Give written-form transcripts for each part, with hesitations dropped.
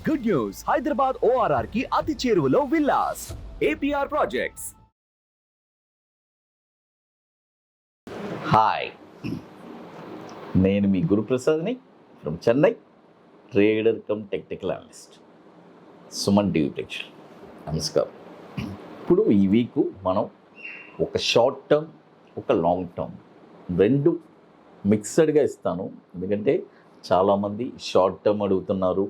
Good news, Hyderabad ORR కి అతి చేరువలో విల్లాస్ APR ప్రాజెక్ట్స్. హాయ్, నేను మీ గురు ప్రసాద్ని from Chennai, trader cum technical analyst, Suman TV ప్రేక్షకులు నమస్కారం. ఇప్పుడు ఈ వీక్ మనం ఒక షార్ట్ టర్మ్, ఒక లాంగ్ టర్మ్ రెండు మిక్స్డ్గా ఇస్తాను. ఎందుకంటే చాలామంది షార్ట్ టర్మ్ అడుగుతున్నారు,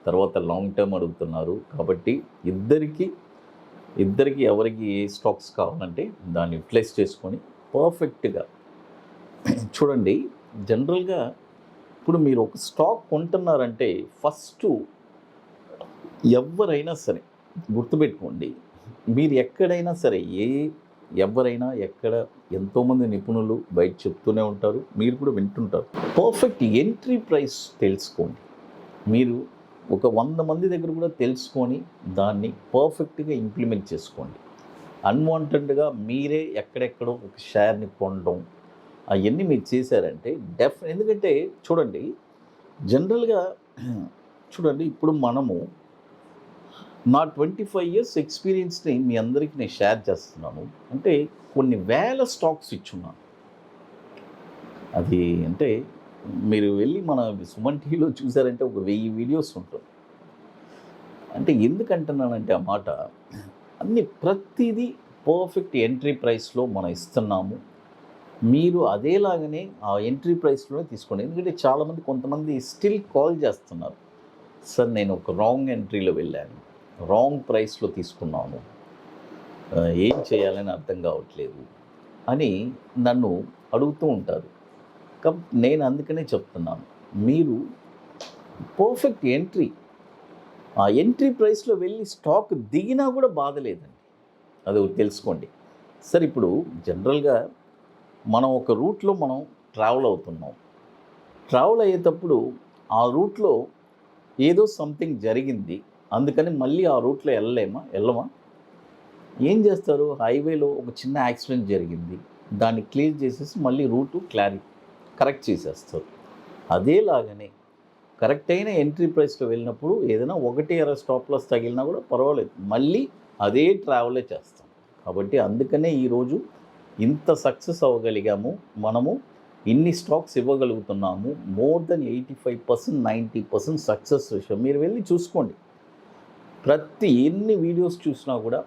తర్వాత లాంగ్ టర్మ్ అడుగుతున్నారు. కాబట్టి ఇద్దరికి ఎవరికి ఏ స్టాక్స్ కావాలంటే దాన్ని యూటిలైజ్ చేసుకొని పర్ఫెక్ట్గా చూడండి. జనరల్గా ఇప్పుడు మీరు ఒక స్టాక్ కొంటున్నారంటే ఫస్ట్ ఎవరైనా సరే గుర్తుపెట్టుకోండి, మీరు ఎక్కడైనా సరే ఎవరైనా ఎక్కడ ఎంతోమంది నిపుణులు బయట చెప్తూనే ఉంటారు, మీరు కూడా వింటుంటారు. పర్ఫెక్ట్ ఎంట్రీ ప్రైస్ తెలుసుకోండి. మీరు ఒక 100 మంది దగ్గర కూడా తెలుసుకొని దాన్ని పర్ఫెక్ట్గా ఇంప్లిమెంట్ చేసుకోండి. అన్వాంటెడ్గా మీరే ఎక్కడెక్కడో ఒక షేర్ని కొనడం అవన్నీ మీరు చేశారంటే ఎందుకంటే చూడండి, జనరల్గా చూడండి, ఇప్పుడు మనము నా 25 years ఎక్స్పీరియన్స్ని మీ అందరికీ నేను షేర్ చేస్తున్నాను. అంటే కొన్ని వేల స్టాక్స్ ఇచ్చున్నాను. అది అంటే మీరు వెళ్ళి మన సుమన్ టీవీలో చూసారంటే ఒక 1000 వీడియోస్ ఉంటుంది. అంటే ఎందుకంటున్నానంటే ఆ మాట, ప్రతిదీ పర్ఫెక్ట్ ఎంట్రీ ప్రైస్లో మనం ఇస్తున్నాము. మీరు అదేలాగానే ఆ ఎంట్రీ ప్రైస్లోనే తీసుకోండి. ఎందుకంటే చాలామంది కొంతమంది స్టిల్ కాల్ చేస్తున్నారు, సార్ నేను ఒక రాంగ్ ఎంట్రీలో వెళ్ళాను, రాంగ్ ప్రైస్లో తీసుకున్నాను, ఏం చేయాలని అర్థం కావట్లేదు అని నన్ను అడుగుతూ ఉంటారు. కాబట్టి నేను అందుకనే చెప్తున్నాను, మీరు పర్ఫెక్ట్ ఎంట్రీ, ఆ ఎంట్రీ ప్రైస్లో వెళ్ళి స్టాక్ దిగినా కూడా బాధ లేదండి. అది తెలుసుకోండి. సరే, ఇప్పుడు జనరల్గా మనం ఒక రూట్లో మనం ట్రావెల్ అవుతున్నాం. ట్రావెల్ అయ్యేటప్పుడు ఆ రూట్లో ఏదో సంథింగ్ జరిగింది, అందుకని మళ్ళీ ఆ రూట్లో వెళ్ళమా? ఏం చేస్తారు? హైవేలో ఒక చిన్న యాక్సిడెంట్ జరిగింది, దాన్ని క్లియర్ చేసేసి మళ్ళీ రూటు కరెక్ట్ చేసేస్తారు. అదేలాగానే కరెక్ట్ అయిన ఎంట్రీ ప్రైస్లో వెళ్ళినప్పుడు ఏదైనా 1-2 స్టాప్ లాస్ తగిలినా కూడా పర్వాలేదు, మళ్ళీ అదే ట్రావెలే చేస్తాం. కాబట్టి అందుకనే ఈరోజు ఇంత సక్సెస్ అవ్వగలిగాము, మనము ఇన్ని స్టాక్స్ ఇవ్వగలుగుతున్నాము. మోర్ దెన్ 85%, 90% సక్సెస్ విషయం మీరు వెళ్ళి చూసుకోండి. ఎన్ని వీడియోస్ చూసినా కూడా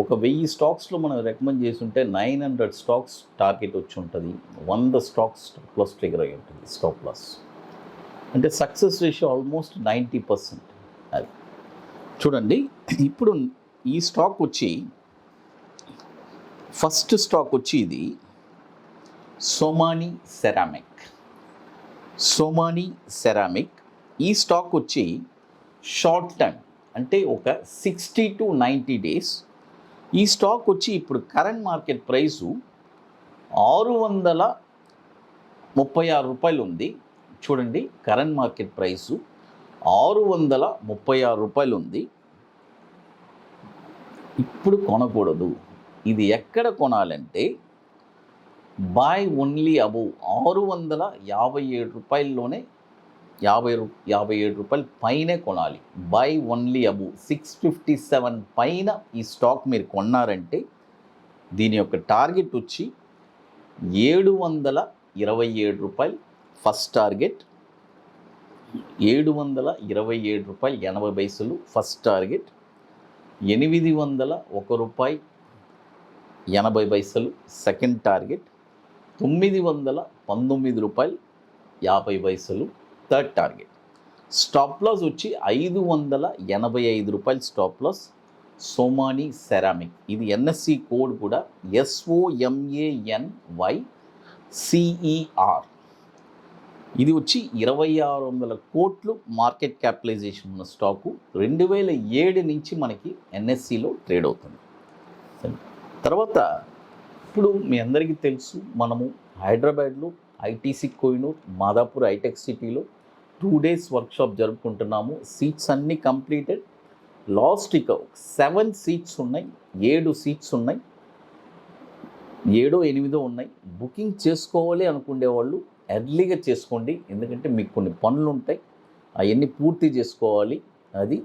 ఒక 1000 స్టాక్స్లో మనం రికమెండ్ చేసి ఉంటే 900 స్టాక్స్ టార్గెట్ వచ్చి ఉంటుంది, 100 స్టాక్స్ స్టాప్ లాస్ ట్రిగర్ అయి ఉంటుంది. స్టాప్ లాస్ అంటే సక్సెస్ రేషియో ఆల్మోస్ట్ 90%. అది చూడండి. ఇప్పుడు ఈ స్టాక్ వచ్చి ఫస్ట్ స్టాక్ వచ్చి ఇది సోమాని సెరామిక్. ఈ స్టాక్ వచ్చి షార్ట్ టర్మ్ అంటే ఒక 60 to 90 days. ఈ స్టాక్ వచ్చి ఇప్పుడు కరెంట్ మార్కెట్ ప్రైసు 636 రూపాయలు ఉంది. చూడండి, కరెంట్ మార్కెట్ ప్రైసు 636 రూపాయలు ఉంది. ఇప్పుడు కొనకూడదు. ఇది ఎక్కడ కొనాలంటే బై ఓన్లీ అబోవ్ 657 రూపాయల్లోనే 57 రూపాయల పైనే కొనాలి. బై ఓన్లీ అబోవ్ 657 పైన ఈ స్టాక్ మీరు కొన్నారంటే దీని యొక్క టార్గెట్ వచ్చి 727 రూపాయలు ఫస్ట్ టార్గెట్, 727 రూపాయలు 80 పైసలు ఫస్ట్ టార్గెట్, 801 రూపాయి 80 పైసలు సెకండ్ టార్గెట్, 919 రూపాయలు 50 పైసలు థర్డ్ టార్గెట్. స్టాప్ లాస్ వచ్చి 585 రూపాయలు స్టాప్ లాస్. సోమాని సెరామిక్, ఇది NSE కోడ్ కూడా SOMANYCER. ఇది వచ్చి 2600 కోట్లు మార్కెట్ క్యాపిటలైజేషన్ ఉన్న స్టాకు. 2007 నుంచి మనకి NSEలో ట్రేడ్ అవుతుంది. తర్వాత ఇప్పుడు మీ అందరికీ తెలుసు, మనము హైదరాబాద్లో ITC కోహినూర్, మాదాపూర్ హైటెక్ సిటీలో 2 days వర్క్షాప్ జరుపుకుంటున్నాము. సీట్స్ అన్నీ కంప్లీటెడ్. లాస్ట్ ఇక 7 సీట్స్ ఉన్నాయి, 7 సీట్స్ ఉన్నాయి, 7-8 ఉన్నాయి. బుకింగ్ చేసుకోవాలి అనుకునే వాళ్ళు ఎర్లీగా చేసుకోండి, ఎందుకంటే మీకు కొన్ని పనులు ఉంటాయి, అవన్నీ పూర్తి చేసుకోవాలి. అది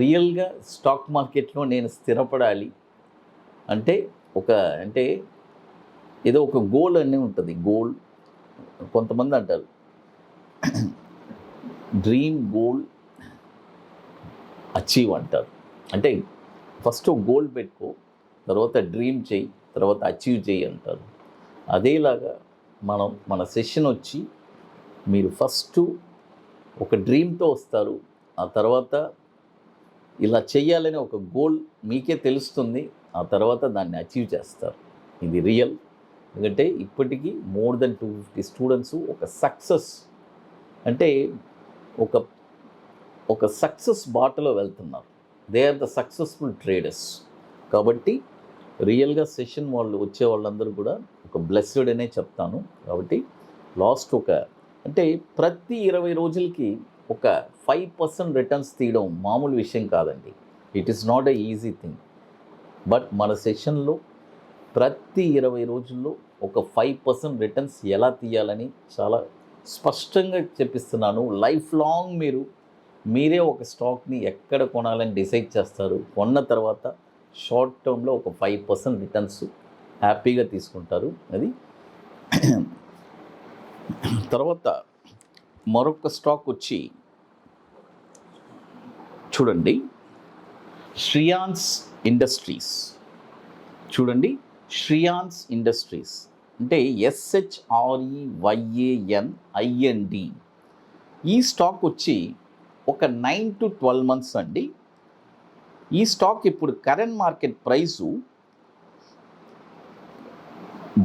రియల్గా స్టాక్ మార్కెట్లో నేను స్థిరపడాలి అంటే అంటే ఏదో ఒక గోల్ అనే ఉంటుంది. గోల్ కొంతమంది అంటారు డ్రీమ్ గోల్ అచీవ్ అంటారు. అంటే ఫస్ట్ గోల్ పెట్టుకో, తర్వాత డ్రీమ్ చేయి, తర్వాత అచీవ్ చేయి అంటారు. అదేలాగా మన సెషన్ వచ్చి మీరు ఫస్ట్ ఒక డ్రీమ్తో వస్తారు, ఆ తర్వాత ఇలా చెయ్యాలని ఒక గోల్ మీకే తెలుస్తుంది, ఆ తర్వాత దాన్ని అచీవ్ చేస్తారు. ఇది రియల్. ఎందుకంటే ఇప్పటికీ మోర్ దెన్ 250 స్టూడెంట్స్ ఒక సక్సెస్ అంటే ఒక సక్సెస్ బాటలో వెళ్తున్నారు. They are the successful traders. కాబట్టి రియల్గా సెషన్ వాళ్ళు వచ్చే వాళ్ళందరూ కూడా ఒక బ్లెస్డ్ అనే చెప్తాను. కాబట్టి లాస్ట్ అంటే ప్రతి 20 రోజులకి ఒక 5% రిటర్న్స్ తీయడం మామూలు విషయం కాదండి. It is not a easy thing. But మన సెషన్లో ప్రతి 20 రోజుల్లో ఒక 5% రిటర్న్స్ ఎలా తీయాలని చాలా స్పష్టంగా చెప్పిస్తున్నాను. లైఫ్ లాంగ్ మీరే ఒక స్టాక్ని ఎక్కడ కొనాలని డిసైడ్ చేస్తారు. కొన్న తర్వాత షార్ట్ టర్మ్లో ఒక 5% రిటర్న్స్ హ్యాపీగా తీసుకుంటారు. అది తర్వాత మరొక స్టాక్ వచ్చి చూడండి, శ్రియాన్స్ ఇండస్ట్రీస్. చూడండి, శ్రియాన్స్ ఇండస్ట్రీస్ అంటే SHREYANIND. ఈ స్టాక్ వచ్చి ఒక 9 to 12 months అండి. ఈ స్టాక్ ఇప్పుడు కరెంట్ మార్కెట్ ప్రైసు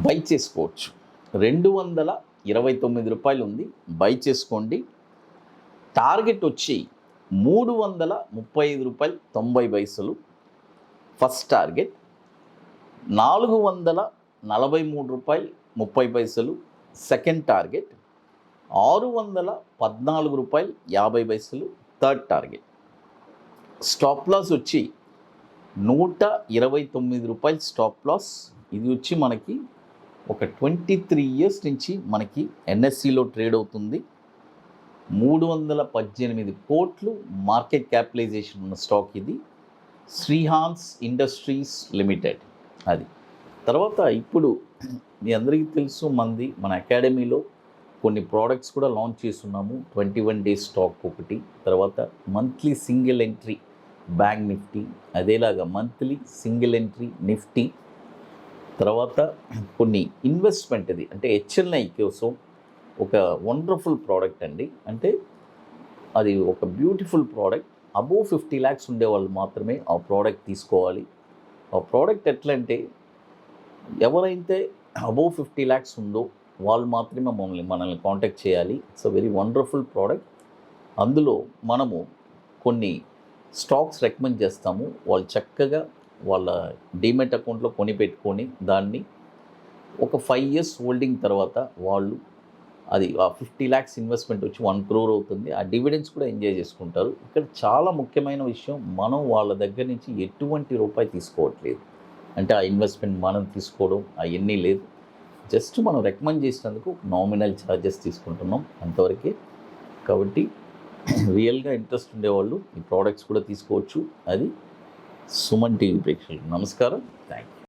బై చేసుకోవచ్చు. 229 రూపాయలు ఉంది, బై చేసుకోండి. టార్గెట్ వచ్చి 335 రూపాయలు 90 పైసలు ఫస్ట్ టార్గెట్, 443 రూపాయలు 30 పైసలు సెకండ్ టార్గెట్, 614 రూపాయలు 50 పైసలు థర్డ్ టార్గెట్. స్టాప్ లాస్ వచ్చి 129 రూపాయలు స్టాప్ లాస్. ఇది వచ్చి మనకి ఒక 23 years నుంచి మనకి ఎన్ఎస్సిలో ట్రేడ్ అవుతుంది. 318 కోట్లు మార్కెట్ క్యాపిటలైజేషన్ ఉన్న స్టాక్ ఇది, శ్రీహాన్స్ ఇండస్ట్రీస్ లిమిటెడ్. అది తర్వాత ఇప్పుడు మీ అందరికీ తెలుసు, మన అకాడమీలో కొన్ని ప్రోడక్ట్స్ కూడా లాంచ్ చేస్తున్నాము. 21 days స్టాక్ ఒకటి, తర్వాత monthly single entry Bank Nifty, అదేలాగా మంత్లీ సింగిల్ ఎంట్రీ నిఫ్టీ, తర్వాత కొన్ని ఇన్వెస్ట్మెంట్ది అంటే HNI కోసం ఒక వండర్ఫుల్ ప్రోడక్ట్ అండి. అంటే అది ఒక బ్యూటిఫుల్ ప్రోడక్ట్. అబోవ్ 50 lakhs ఉండేవాళ్ళు మాత్రమే ఆ ప్రోడక్ట్ తీసుకోవాలి. ఆ ప్రోడక్ట్ ఎట్లా అంటే ఎవరైతే అబోవ్ 50 lakhs ఉందో వాళ్ళు మాత్రమే మనల్ని కాంటాక్ట్ చేయాలి. It's a very wonderful product. అందులో మనము కొన్ని స్టాక్స్ రికమెండ్ చేస్తాము. వాళ్ళు చక్కగా వాళ్ళ డీమెట్ అకౌంట్లో కొని పెట్టుకొని దాన్ని ఒక 5 years హోల్డింగ్ తర్వాత వాళ్ళు అది ఆ 50 lakhs ఇన్వెస్ట్మెంట్ వచ్చి 1 crore అవుతుంది. ఆ డివిడెండ్స్ కూడా ఎంజాయ్ చేసుకుంటారు. ఇక్కడ చాలా ముఖ్యమైన విషయం, మనం వాళ్ళ దగ్గర నుంచి ఎటువంటి రూపాయి తీసుకోవట్లేదు. అంటే ఆ ఇన్వెస్ట్మెంట్ మనం తీసుకోవడం అవన్నీ లేదు. జస్ట్ మనం రికమెండ్ చేసినందుకు నామినల్ ఛార్జెస్ తీసుకుంటున్నాం, అంతవరకే. కాబట్టి రియల్గా ఇంట్రెస్ట్ ఉండేవాళ్ళు ఈ ప్రోడక్ట్స్ కూడా తీసుకోవచ్చు. అది సుమన్ టీవీ ప్రేక్షకులు నమస్కారం. Thank you.